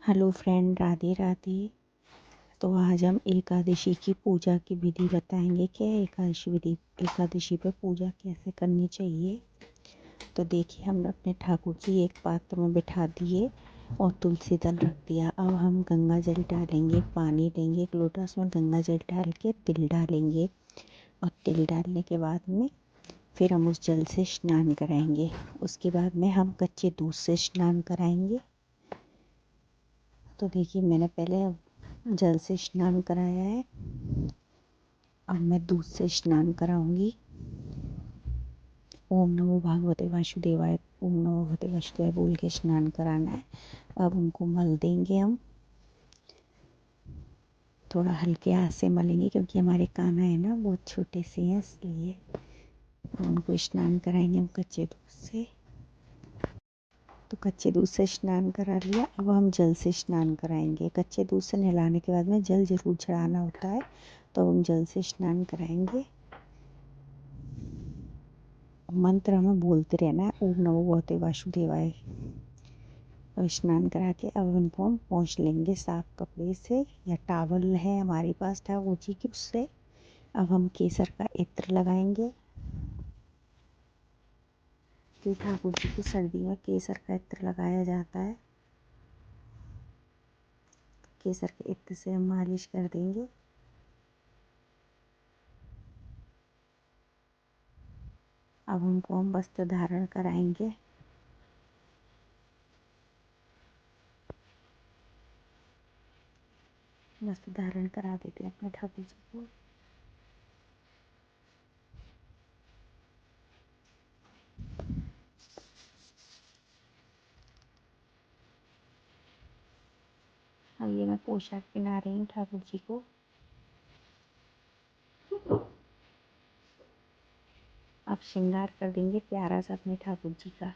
Hello friend, Radhe Radhe. तो आज हम एकादशी की पूजा की विधि बताएंगे। क्या एकादशी पे पूजा कैसे करनी चाहिए। तो देखिए, हमने अपने ठाकुर जी एक पात्र में बिठा दिए और तुलसी दल रख दिया। अब हम गंगा जल डालेंगे, पानी लेंगे एक लोटा, उसमें गंगा जल डाल के तिल डालेंगे और तिल डालने के बाद में फिर हम उस जल से स्नान कराएंगे। उसके बाद में हम कच्चे दूध से स्नान कराएंगे। तो देखिए, मैंने पहले जल से स्नान कराया है, अब मैं दूध से स्नान कराऊंगी। ओम नमो भगवते वासुदेवाय, ओम नमो भगवते वासुदेवाय बोल के स्नान कराना है। अब उनको मल देंगे हम, थोड़ा हल्के हाथ से मलेंगे क्योंकि हमारे कान्हा है ना बहुत छोटे से हैं, इसलिए उनको स्नान कराएंगे हम कच्चे दूध से। तो कच्चे दूध से स्नान करा लिया, अब हम जल से स्नान कराएंगे। कच्चे दूध से नहलाने के बाद में जल जरूर चढ़ाना होता है, तो हम जल से स्नान कराएंगे। मंत्र हमें बोलते रहना है, ओम नमो भगवते वासुदेवाय। अब स्नान करा के अब उनको हम पोंछ लेंगे साफ कपड़े से, या टावल है हमारे पास ठाकुर जी की, उससे। अब हम केसर का इत्र लगाएंगे, कि ठाकुर जी की सर्दी में केसर का इत्र लगाया जाता है। केसर के इत्र से हम मालिश कर देंगे। अब उनको हम वस्त्र धारण कराएंगे। वस्त्र धारण करा देते हैं अपने ठाकुर जी को। अब ये मैं पोशाक पहना रही हूँ ठाकुर जी को। अब श्रृंगार कर देंगे प्यारा सा अपने ठाकुर जी का।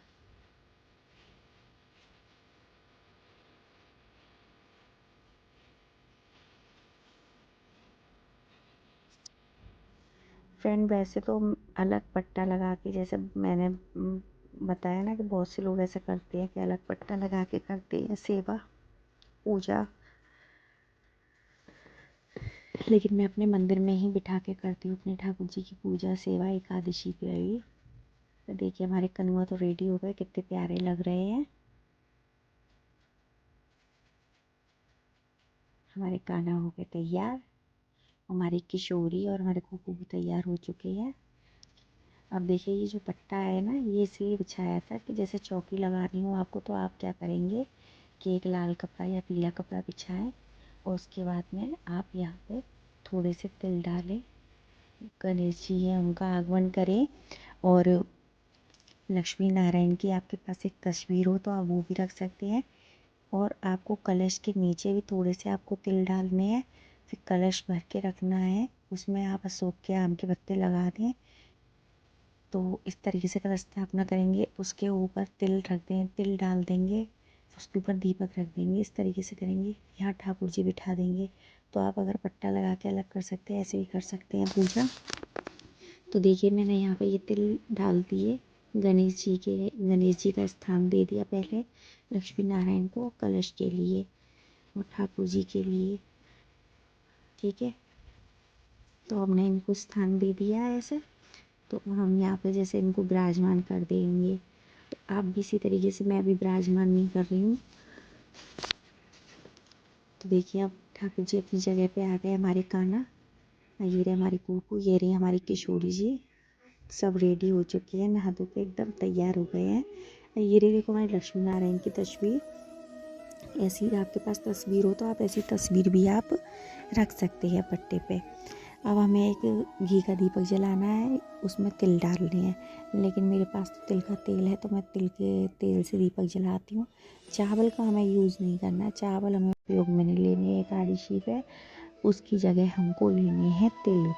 फ्रेंड, वैसे तो अलग पट्टा लगा के, जैसे मैंने बताया ना कि बहुत से लोग ऐसा करते हैं कि अलग पट्टा लगा के करते हैं सेवा पूजा, लेकिन मैं अपने मंदिर में ही बिठा के करती हूँ अपने ठाकुर जी की पूजा सेवा एकादशी पे भी। तो देखिए, हमारे कनुआ तो रेडी हो गए, कितने प्यारे लग रहे हैं। हमारे कान्हा हो गए तैयार, हमारी किशोरी और हमारे कुकू भी तैयार हो चुके हैं। अब देखिए, ये जो पट्टा है ना, ये इसलिए बिछाया था कि जैसे चौकी लगानी हो आपको, तो आप क्या करेंगे कि एक लाल कपड़ा या पीला कपड़ा बिछाएं और उसके बाद में आप यहाँ पे थोड़े से तिल डालें, गणेश जी हैं उनका आगमन करें, और लक्ष्मी नारायण की आपके पास एक तस्वीर हो तो आप वो भी रख सकते हैं। और आपको कलश के नीचे भी थोड़े से आपको तिल डालने हैं, फिर कलश भर के रखना है, उसमें आप अशोक के आम के पत्ते लगा दें। तो इस तरीके से कलश स्थापना करेंगे, उसके ऊपर तिल रख दें, तिल डाल देंगे, उसके ऊपर दीपक रख देंगे। इस तरीके से करेंगे, यहाँ ठाकुर जी बिठा देंगे। तो आप अगर पट्टा लगा के अलग कर सकते हैं, ऐसे भी कर सकते हैं पूजा। तो देखिए, मैंने यहाँ पे ये तिल डाल दिए, गणेश जी का स्थान दे दिया पहले, लक्ष्मी नारायण को कलश के लिए और ठाकुर जी के लिए। ठीक है, तो हमने इनको स्थान दे दिया है ऐसे। तो हम यहाँ पे जैसे इनको विराजमान कर देंगे, तो आप भी इसी तरीके से, मैं भी विराजमान नहीं कर रही हूँ। तो देखिए, अब ठाकुर जी अपनी जगह पे आ गए, हमारे कान्हा, ये रहे हमारी कुकू, ये रही हमारी किशोरी जी, सब रेडी हो चुके हैं, नहा धो के एकदम तैयार हो गए हैं। ये रही, देखो हमारी लक्ष्मी नारायण की तस्वीर। ऐसी आपके पास तस्वीर हो तो आप ऐसी तस्वीर भी आप रख सकते हैं पट्टे पे। अब हमें एक घी का दीपक जलाना है, उसमें तिल डालने हैं, लेकिन मेरे पास तो तिल का तेल है, तो मैं तिल के तेल से दीपक जलाती हूँ। चावल का हमें यूज़ नहीं करना, चावल हमें उपयोग में नहीं लेने हैं एकादशी पे, उसकी जगह हमको लेने हैं तिल।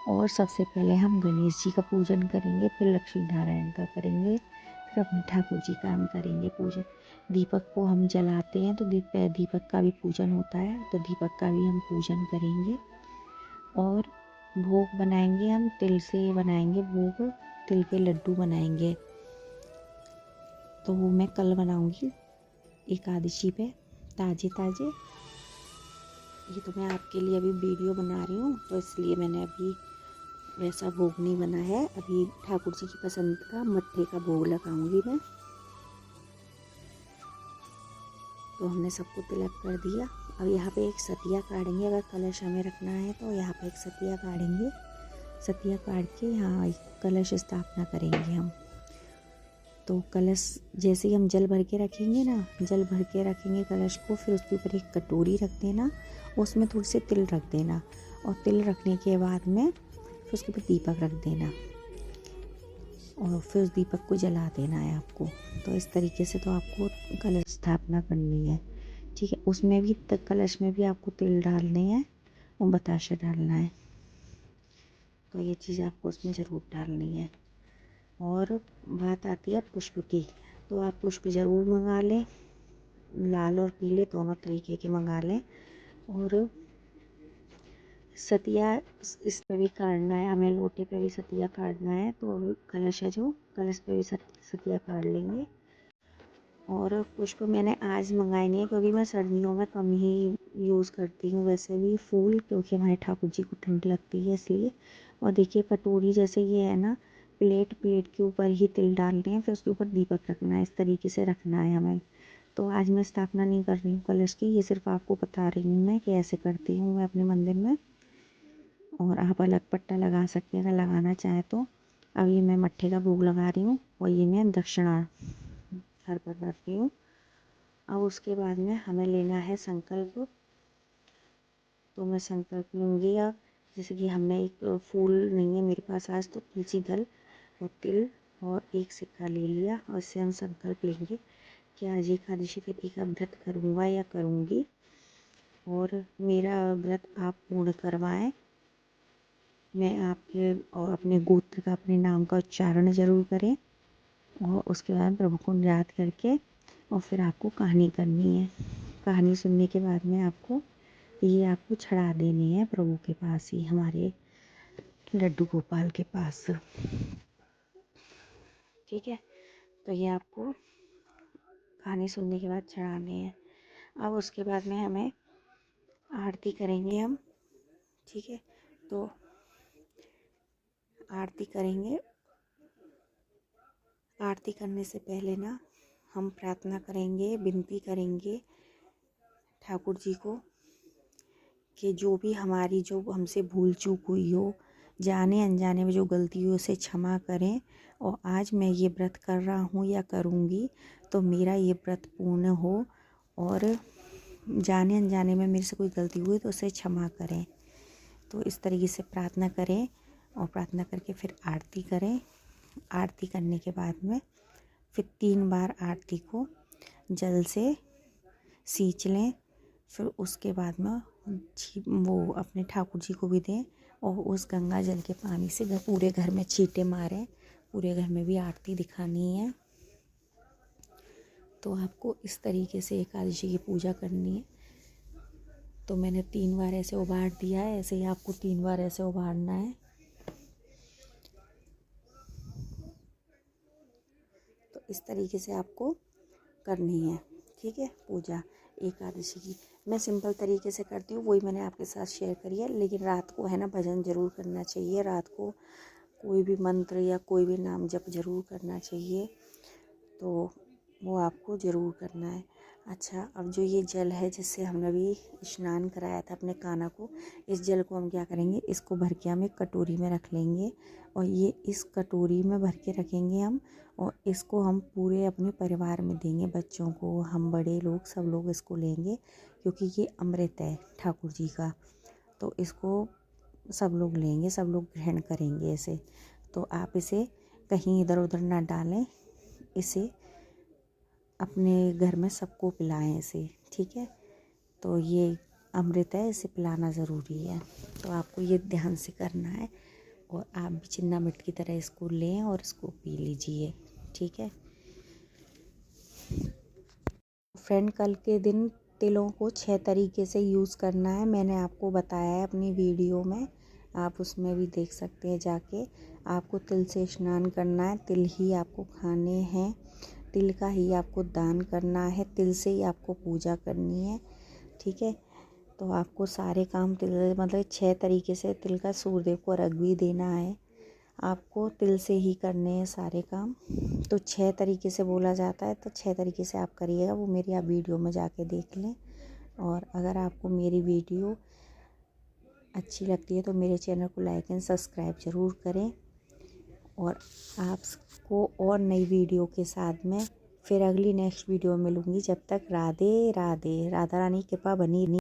और सबसे पहले हम गणेश जी का पूजन करेंगे, फिर लक्ष्मी नारायण का करेंगे, फिर अपने ठाकुर जी का हम करेंगे पूजन। दीपक को हम जलाते हैं तो दीपक का भी पूजन होता है, तो दीपक का भी हम पूजन करेंगे। और भोग बनाएंगे, हम तिल से बनाएंगे भोग, तिल के लड्डू बनाएंगे, तो वो मैं कल बनाऊंगी एकादशी पे। ताज़े ताज़े। ये तो मैं आपके लिए अभी वीडियो बना रही हूँ, तो इसलिए मैंने अभी वैसा भोग नहीं बना है। अभी ठाकुर जी की पसंद का मट्ठे का भोग लगाऊंगी मैं। तो हमने सबको तिलक कर दिया। अब यहाँ पे एक सतिया काटेंगे, अगर कलश हमें रखना है तो यहाँ पे एक सतिया काटेंगे। सतिया काट के यहाँ कलश स्थापना करेंगे हम। तो कलश जैसे ही हम जल भर के रखेंगे ना, जल भर के रखेंगे कलश को, फिर उसके ऊपर एक कटोरी रख देना, उसमें थोड़ी सी तिल रख देना, और तिल रखने के बाद में फिर उसके ऊपर दीपक रख देना, और फिर उस दीपक को जला देना है आपको। तो इस तरीके से तो आपको कलश स्थापना करनी है, ठीक है। उसमें भी कलश में भी आपको तिल डालने हैं और बताशा डालना है। तो ये चीज़ आपको उसमें ज़रूर डालनी है। और बात आती है पुष्प की, तो आप पुष्प ज़रूर मंगा लें, लाल और पीले दोनों तरीके के मंगा लें। और सतिया इस पे भी काटना है हमें, लोटे पे भी सतिया काटना है, तो कलश है जो कलश पे भी सतिया काट लेंगे। और पुष्प मैंने आज मंगाए नहीं है, क्योंकि मैं सर्दियों में कम ही यूज़ करती हूँ वैसे भी फूल, क्योंकि हमारे ठाकुर जी को ठंड लगती है इसलिए। और देखिए कटोरी जैसे ये है ना, प्लेट के ऊपर ही तिल डालने हैं, फिर उसके ऊपर दीपक रखना है, इस तरीके से रखना है हमें। तो आज मैं स्थापना नहीं कर रही हूँ कलश की, ये सिर्फ आपको बता रही हूँ मैं कि ऐसे करती हूँ मैं अपने मंदिर में। और आप अलग पट्टा लगा सकते हैं अगर लगाना चाहें तो। अब ये मैं मट्ठे का भोग लगा रही हूँ, और ये मैं दक्षिणा घर पर कर रही हूँ। अब उसके बाद में हमें लेना है संकल्प। तो मैं संकल्प लूँगी। अब जैसे कि हमने एक फूल नहीं है मेरे पास आज, तो तुलसी दल और तिल और एक सिक्का ले लिया, और इससे हम संकल्प लेंगे कि आज एकादशी तिथि का व्रत करूँगा या करूँगी, और मेरा व्रत आप पूर्ण करवाएं। मैं आपके और अपने गोत्र का, अपने नाम का उच्चारण ज़रूर करें, और उसके बाद प्रभु को याद करके और फिर आपको कहानी करनी है। कहानी सुनने के बाद में आपको चढ़ा देनी है प्रभु के पास ही, हमारे लड्डू गोपाल के पास, ठीक है। तो ये आपको कहानी सुनने के बाद चढ़ाने हैं। अब उसके बाद में हमें आरती करेंगे हम, ठीक है। तो आरती करेंगे। आरती करने से पहले ना हम प्रार्थना करेंगे, विनती करेंगे ठाकुर जी को कि जो भी हमसे भूल चूक हुई हो, जाने अनजाने में जो गलती हो, उसे क्षमा करें। और आज मैं ये व्रत कर रहा हूँ या करूँगी, तो मेरा ये व्रत पूर्ण हो, और जाने अनजाने में मेरे से कोई गलती हुई तो उसे क्षमा करें। तो इस तरीके से प्रार्थना करें, और प्रार्थना करके फिर आरती करें। आरती करने के बाद में फिर 3 बार आरती को जल से सींच लें। फिर उसके बाद में वो अपने ठाकुर जी को भी दें, और उस गंगा जल के पानी से पूरे घर में छींटे मारें। पूरे घर में भी आरती दिखानी है। तो आपको इस तरीके से एकादशी की पूजा करनी है। तो मैंने 3 बार ऐसे उबार दिया है, ऐसे ही आपको 3 बार ऐसे उबारना है। तो इस तरीके से आपको करनी है, ठीक है, पूजा एकादशी की। मैं सिंपल तरीके से करती हूँ, वही मैंने आपके साथ शेयर करी है। लेकिन रात को है ना भजन ज़रूर करना चाहिए, रात को कोई भी मंत्र या कोई भी नाम जप ज़रूर करना चाहिए। तो वो आपको ज़रूर करना है। अच्छा, अब जो ये जल है जिससे हमने अभी स्नान कराया था अपने कान्हा को, इस जल को हम क्या करेंगे, इसको भर के हम एक कटोरी में रख लेंगे, और ये इस कटोरी में भर के रखेंगे हम, और इसको हम पूरे अपने परिवार में देंगे, बच्चों को, हम बड़े लोग सब लोग इसको लेंगे, क्योंकि ये अमृत है ठाकुर जी का। तो इसको सब लोग लेंगे, सब लोग ग्रहण करेंगे इसे। तो आप इसे कहीं इधर उधर ना डालें, इसे अपने घर में सबको पिलाएं इसे, ठीक है। तो ये अमृत है, इसे पिलाना ज़रूरी है। तो आपको ये ध्यान से करना है, और आप भी चिन्ना मिर्च की तरह इसको लें और इसको पी लीजिए, ठीक है। फ्रेंड, कल के दिन तिलों को 6 तरीके से यूज़ करना है, मैंने आपको बताया है अपनी वीडियो में, आप उसमें भी देख सकते हैं जाके। आपको तिल से स्नान करना है, तिल ही आपको खाने हैं। तिल का ही आपको दान करना है, तिल से ही आपको पूजा करनी है। ठीक है, तो आपको सारे काम तिल मतलब 6 तरीके से तिल का सूर्यदेव को अर्घ भी देना है। आपको तिल से ही करने हैं सारे काम। तो 6 तरीके से बोला जाता है, तो 6 तरीके से आप करिएगा। वो मेरी आप वीडियो में जाके देख लें। और अगर आपको मेरी वीडियो अच्छी लगती है तो मेरे चैनल को लाइक एंड सब्सक्राइब ज़रूर करें। और आपको और नई वीडियो के साथ में फिर अगली नेक्स्ट वीडियो में मिलूँगी। जब तक राधे राधे, राधा रानी की कृपा बनी